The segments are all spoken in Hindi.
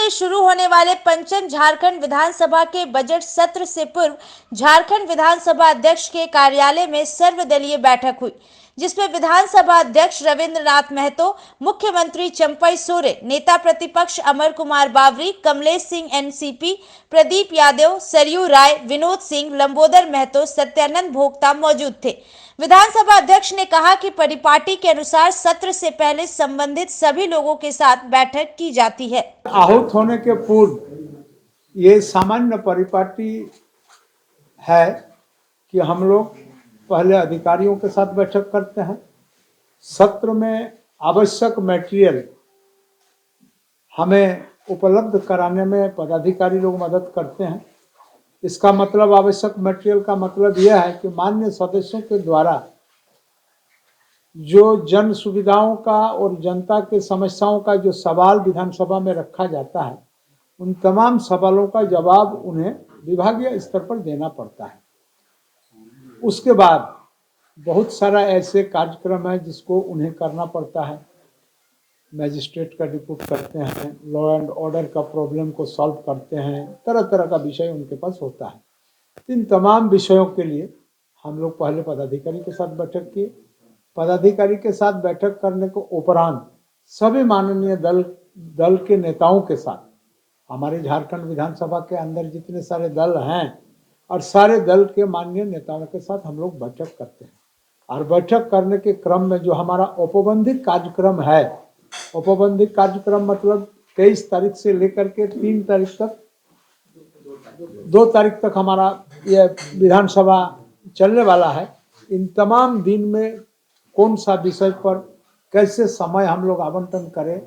से शुरू होने वाले पंचम झारखंड विधानसभा के बजट सत्र से पूर्व झारखंड विधानसभा अध्यक्ष के कार्यालय में सर्वदलीय बैठक हुई, जिसमें विधानसभा अध्यक्ष रविंद्र नाथ महतो, मुख्यमंत्री चंपई सोरेन, नेता प्रतिपक्ष अमर कुमार बावरी, कमलेश सिंह एनसीपी, प्रदीप यादव, सरयू राय, विनोद सिंह, लंबोदर महतो, सत्यानंद भोक्ता मौजूद थे। विधानसभा अध्यक्ष ने कहा कि परिपाटी के अनुसार सत्र से पहले संबंधित सभी लोगों के साथ बैठक की जाती है। आहूत होने के पूर्व ये सामान्य परिपाटी है कि हम लोग पहले अधिकारियों के साथ बैठक करते हैं। सत्र में आवश्यक मटेरियल हमें उपलब्ध कराने में पदाधिकारी लोग मदद करते हैं। इसका मतलब आवश्यक मटेरियल का मतलब यह है कि माननीय सदस्यों के द्वारा जो जन सुविधाओं का और जनता के समस्याओं का जो सवाल विधानसभा में रखा जाता है, उन तमाम सवालों का जवाब उन्हें विभागीय स्तर पर देना पड़ता है। उसके बाद बहुत सारा ऐसे कार्यक्रम है जिसको उन्हें करना पड़ता है। मैजिस्ट्रेट का रिपोर्ट करते हैं, लॉ एंड ऑर्डर का प्रॉब्लम को सॉल्व करते हैं, तरह तरह का विषय उनके पास होता है। इन तमाम विषयों के लिए हम लोग पहले पदाधिकारी के साथ बैठक किए। पदाधिकारी के साथ बैठक करने को उपरांत सभी माननीय दल के नेताओं के साथ, हमारे झारखंड विधानसभा के अंदर जितने सारे दल हैं और सारे दल के माननीय नेताओं के साथ हम लोग बैठक करते हैं। और बैठक करने के क्रम में जो हमारा औपबंधिक कार्यक्रम है, औपबंधिक कार्यक्रम मतलब 23 तारीख से लेकर के 3 तारीख तक, 2 तारीख तक हमारा ये विधानसभा चलने वाला है। इन तमाम दिन में कौन सा विषय पर कैसे समय हम लोग आवंटन करें,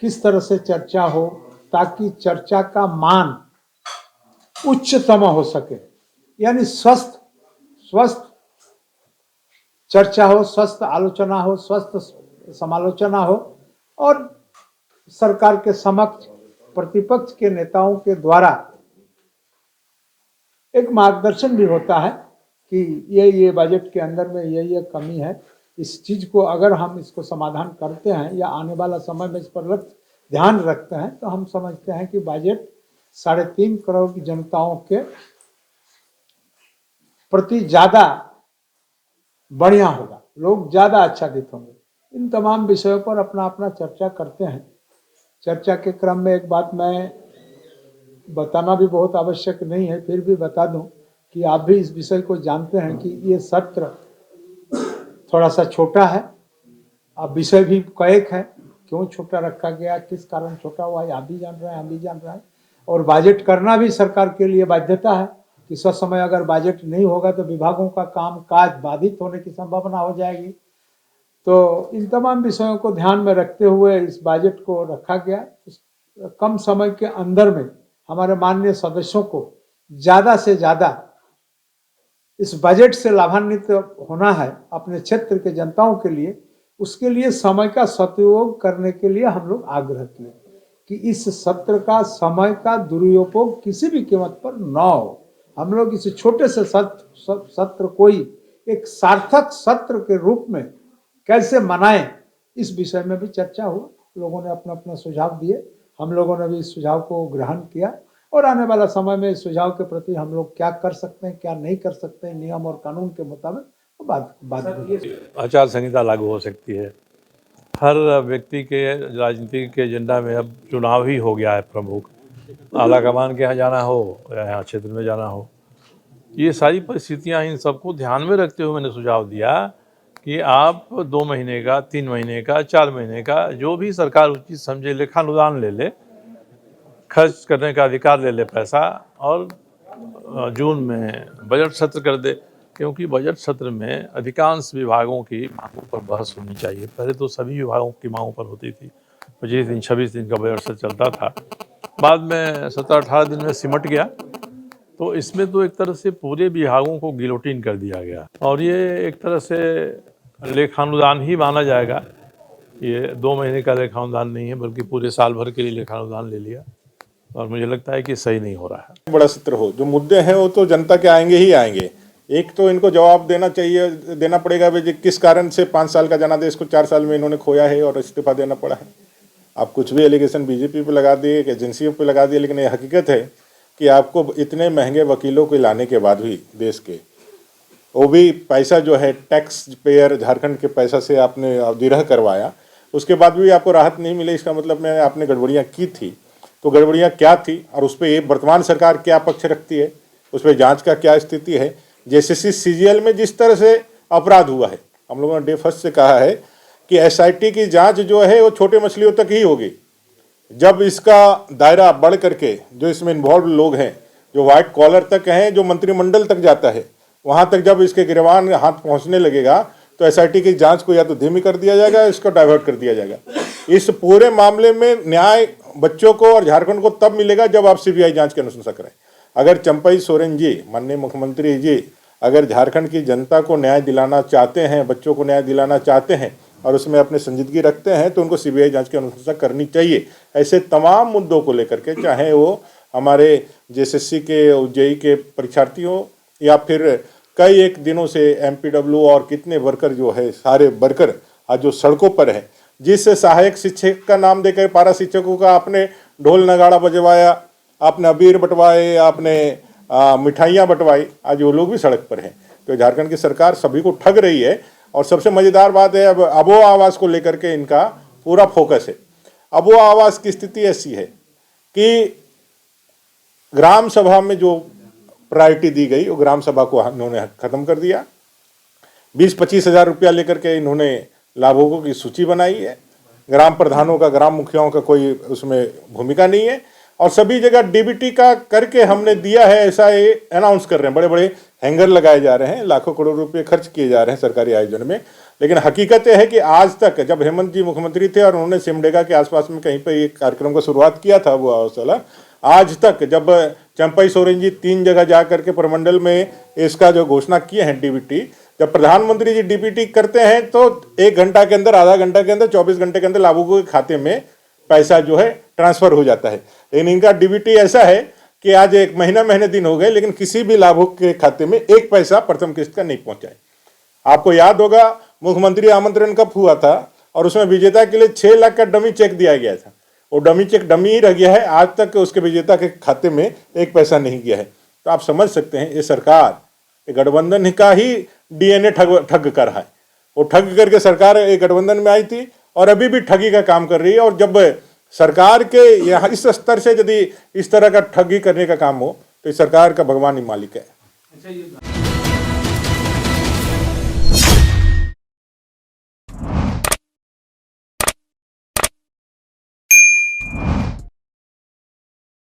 किस तरह से चर्चा हो ताकि चर्चा का मान उच्चतम हो सके, यानी स्वस्थ चर्चा हो, स्वस्थ आलोचना हो, स्वस्थ समालोचना हो और सरकार के समक्ष प्रतिपक्ष के नेताओं के द्वारा एक मार्गदर्शन भी होता है कि ये बजट के अंदर में ये कमी है, इस चीज को अगर हम इसको समाधान करते हैं या आने वाला समय में इस पर ध्यान रखते हैं तो हम समझते हैं कि बजट 3.5 करोड़ की जनताओं के प्रति ज्यादा बढ़िया होगा, लोग ज्यादा आच्छादित होंगे। इन तमाम विषयों पर अपना अपना चर्चा करते हैं। चर्चा के क्रम में एक बात मैं बताना भी बहुत आवश्यक नहीं है, फिर भी बता दूं कि आप भी इस विषय को जानते हैं कि ये सत्र थोड़ा सा छोटा है। अब विषय भी कई है, क्यों छोटा रखा गया, किस कारण छोटा हुआ है, आप भी जान रहे हैं, हम भी जान रहे हैं। और बजट करना भी सरकार के लिए बाध्यता है कि समय अगर बजट नहीं होगा तो विभागों का काम काज बाधित होने की संभावना हो जाएगी। तो इन तमाम विषयों को ध्यान में रखते हुए इस बजट को रखा गया। कम समय के अंदर में हमारे माननीय सदस्यों को ज़्यादा से ज़्यादा इस बजट से लाभान्वित होना है अपने क्षेत्र के जनताओं के लिए। उसके लिए समय का सदुपयोग करने के लिए हम लोग आग्रह किए कि इस सत्र का समय का दुरुपयोग किसी भी कीमत पर न हो। हम लोग इस छोटे से सत्र कोई एक सार्थक सत्र के रूप में कैसे मनाएं, इस विषय में भी चर्चा हुआ। लोगों ने अपना अपना सुझाव दिए, हम लोगों ने भी इस सुझाव को ग्रहण किया और आने वाला समय में इस सुझाव के प्रति हम लोग क्या कर सकते हैं, क्या नहीं कर सकते हैं, नियम और कानून के मुताबिक बात आचार संहिता लागू हो सकती है। हर व्यक्ति के राजनीति के एजेंडा में अब चुनाव ही हो गया है प्रमुख। आला कमान के यहाँ जाना हो या यहाँ क्षेत्र में जाना हो, ये सारी परिस्थितियाँ, इन सबको ध्यान में रखते हुए मैंने सुझाव दिया कि आप 2 महीने का, 3 महीने का, 4 महीने का जो भी सरकार उचित समझे लेखानुदान ले ले, खर्च करने का अधिकार ले ले पैसा, और जून में बजट सत्र कर दे। क्योंकि बजट सत्र में अधिकांश विभागों की मांगों पर बहस होनी चाहिए। पहले तो सभी विभागों की मांगों पर होती थी, 25 दिन 26 दिन का बजट सत्र चलता था, बाद में 17-18 दिन में सिमट गया। तो इसमें तो एक तरह से पूरे विभागों को गिलोटिन कर दिया गया और ये एक तरह से लेखानुदान ही माना जाएगा। ये 2 महीने का लेखानुदान नहीं है, बल्कि पूरे साल भर के लिए लेखानुदान ले लिया और मुझे लगता है कि सही नहीं हो रहा है। बड़ा सत्र हो, जो मुद्दे हैं वो तो जनता के आएंगे ही आएंगे। एक तो इनको जवाब देना पड़ेगा भाई किस कारण से 5 साल का जनादेश को 4 साल में इन्होंने खोया है और इस्तीफा देना पड़ा है। आप कुछ भी एलिगेशन बीजेपी पे लगा दिए, एजेंसियों पे लगा दिए, लेकिन ये हकीकत है कि आपको इतने महंगे वकीलों को लाने के बाद भी देश के, वो भी पैसा जो है टैक्स पेयर झारखंड के पैसा से आपने अवधिरह करवाया, उसके बाद भी आपको राहत नहीं मिले। इसका मतलब में आपने गड़बड़ियाँ की थी, तो गड़बड़ियाँ क्या थी और उस पर ये वर्तमान सरकार क्या पक्ष रखती है, उस पर जांच का क्या स्थिति है। जेसीसी सीजीएल में जिस तरह से अपराध हुआ है, हम लोगों ने डे फर्स्ट से कहा है कि एसआईटी की जांच जो है वो छोटे मछलियों तक ही होगी। जब इसका दायरा बढ़ करके जो इसमें इन्वॉल्व लोग हैं, जो व्हाइट कॉलर तक हैं, जो मंत्रिमंडल तक जाता है, वहाँ तक जब इसके गिरबान हाथ पहुँचने लगेगा तो एसआईटी की जांच को या तो धीमी कर दिया जाएगा, इसको डाइवर्ट कर दिया जाएगा। इस पूरे मामले में न्याय बच्चों को और झारखंड को तब मिलेगा जब आप सीबीआई जांच की अनुशंसा करें। अगर चंपई सोरेन जी, माननीय मुख्यमंत्री जी, अगर झारखंड की जनता को न्याय दिलाना चाहते हैं, बच्चों को न्याय दिलाना चाहते हैं और उसमें अपनी संजीदगी रखते हैं, तो उनको सीबीआई जांच की अनुशंसा करनी चाहिए। ऐसे तमाम मुद्दों को लेकर के, चाहे वो हमारे जेएसएससी के, जेईई के परीक्षार्थी हो या फिर कई एक दिनों से एमपीडब्ल्यू और कितने वर्कर जो है, सारे वर्कर आज जो सड़कों पर है, जिस सहायक शिक्षक का नाम देकर पारा शिक्षकों का आपने ढोल नगाड़ा बजवाया, आपने अबीर बंटवाए, आपने मिठाइयाँ बंटवाई, आज वो लोग भी सड़क पर हैं। तो झारखंड की सरकार सभी को ठग रही है। और सबसे मज़ेदार बात है, अब अबोह आवास को लेकर के इनका पूरा फोकस है। अबोह आवास की स्थिति ऐसी है कि ग्राम सभा में जो प्रायोरिटी दी गई, वो ग्राम सभा को इन्होंने खत्म कर दिया। 20-25 हज़ार रुपया लेकर के इन्होंने लाभुकों की सूची बनाई है। ग्राम प्रधानों का, ग्राम मुखियाओं का कोई उसमें भूमिका नहीं है और सभी जगह डीबीटी का करके हमने दिया है, ऐसा ये अनाउंस कर रहे हैं। बड़े बड़े हैंगर लगाए जा रहे हैं, लाखों करोड़ रुपए खर्च किए जा रहे हैं सरकारी आयोजन में। लेकिन हकीकत है कि आज तक, जब हेमंत जी मुख्यमंत्री थे और उन्होंने सिमडेगा के आसपास में कहीं पर एक कार्यक्रम का शुरुआत किया था, वो अवसला, आज तक जब चंपई सोरेन जी 3 जगह जा करके प्रमंडल में इसका जो घोषणा किए हैं डीबीटी, जब प्रधानमंत्री जी डीबीटी करते हैं तो 1 घंटा के अंदर, आधा घंटा के अंदर, 24 घंटे के अंदर लाभुकों के खाते में पैसा जो है ट्रांसफर हो जाता है। लेकिन इनका डीबीटी ऐसा है कि आज 1 महीने दिन हो गए, लेकिन किसी भी लाभुक के खाते में 1 पैसा प्रथम किस्त का नहीं पहुंचा है। आपको याद होगा मुख्यमंत्री आमंत्रण कब हुआ था और उसमें विजेता के लिए 6 लाख का डमी चेक दिया गया था। वो डमी चेक डमी ही रह गया है, आज तक उसके विजेता के खाते में 1 पैसा नहीं गया है। तो आप समझ सकते हैं ये सरकार, ये गठबंधन का ही डीएनए ठग कर रहा है। वो ठग करके सरकार एक गठबंधन में आई थी और अभी भी ठगी का काम कर रही है। और जब सरकार के यहाँ इस स्तर से यदि इस तरह का ठगी करने का काम हो, तो इस सरकार का भगवान ही मालिक है।